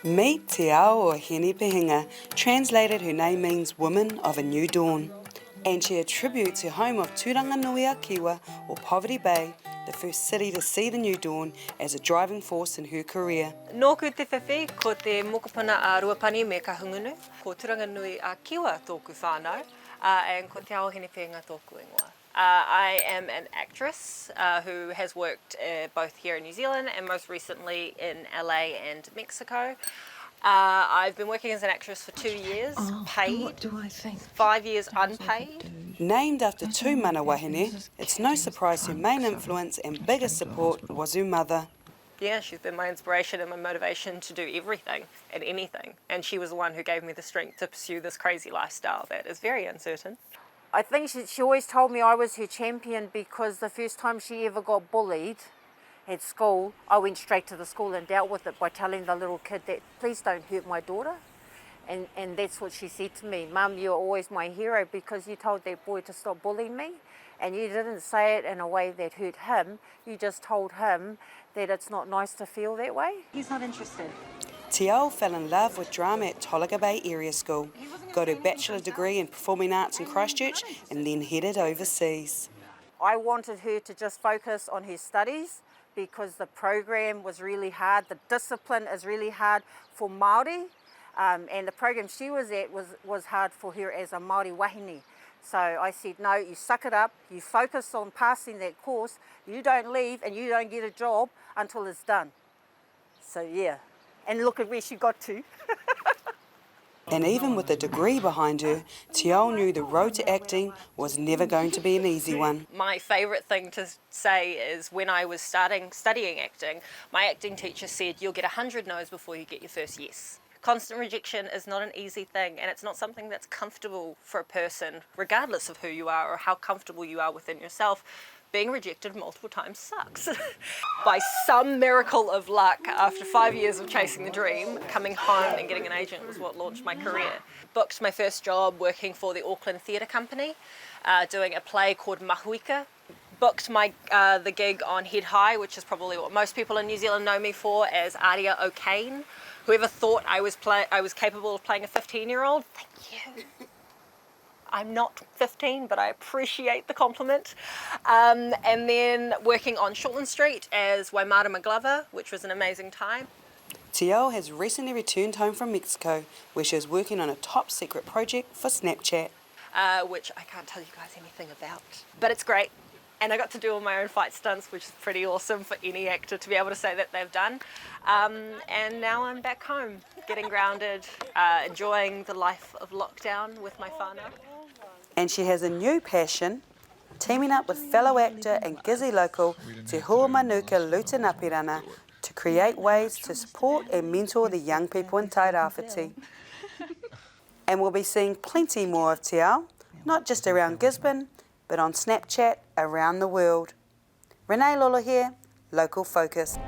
Meet Te Ao o Hinepehinga. Translated, her name means Woman of a New Dawn. And she attributes her home of Turanganui-a-Kiwa, or Poverty Bay, the first city to see the new dawn, as a driving force in her career. Nōku te whiwhi ko te mokopuna a Ruapani me ka hungunu, ko Turanganui-a-Kiwa tōku whānau, and ko Te Ao Hinepehinga tōku ingoa. I am an actress who has worked both here in New Zealand and most recently in LA and Mexico. I've been working as an actress for 2 years, paid, what do I think? 5 years unpaid. Named after two mana wahine, it's no surprise her main influence and biggest support was her mother. Yeah, she's been my inspiration and my motivation to do everything and anything. And she was the one who gave me the strength to pursue this crazy lifestyle that is very uncertain. I think she always told me I was her champion because the first time she ever got bullied at school, I went straight to the school and dealt with it by telling the little kid that, please don't hurt my daughter. And that's what she said to me, Mum, you're always my hero because you told that boy to stop bullying me and you didn't say it in a way that hurt him, you just told him that it's not nice to feel that way. He's not interested. Te Ao fell in love with drama at Tolaga Bay Area School, got her bachelor degree in performing arts in Christchurch and then headed overseas. I wanted her to just focus on her studies because the program was really hard, the discipline is really hard for Māori, and the program she was at was hard for her as a Māori wahine. So I said, no, you suck it up, you focus on passing that course, you don't leave and you don't get a job until it's done. So yeah, and look at where she got to. And even with a degree behind her, Te Ao knew the road to acting was never going to be an easy one. My favourite thing to say is when I was studying acting, my acting teacher said, you'll get 100 no's before you get your first yes. Constant rejection is not an easy thing, and it's not something that's comfortable for a person, regardless of who you are or how comfortable you are within yourself. Being rejected multiple times sucks. By some miracle of luck, after 5 years of chasing the dream, coming home and getting an agent was what launched my career. Booked my first job working for the Auckland Theatre Company, doing a play called Mahuika. Booked the gig on Head High, which is probably what most people in New Zealand know me for as Aria O'Kane. Whoever thought I was capable of playing a 15-year-old, thank you. I'm not 15, but I appreciate the compliment. And then working on Shortland Street as Waimara McGlover, which was an amazing time. Te Ao has recently returned home from Mexico, where she is working on a top secret project for Snapchat. Which I can't tell you guys anything about, but it's great. And I got to do all my own fight stunts, which is pretty awesome for any actor to be able to say that they've done. And now I'm back home, getting grounded, enjoying the life of lockdown with my whānau. And she has a new passion, teaming up with fellow actor and Gizzy local Te Hua Manuka Lutanapirana to create ways to support and mentor the young people in Tairāwhiti. And we'll be seeing plenty more of Te Ao, not just around Gisborne, but on Snapchat around the world. Renee Lolo here, Local Focus.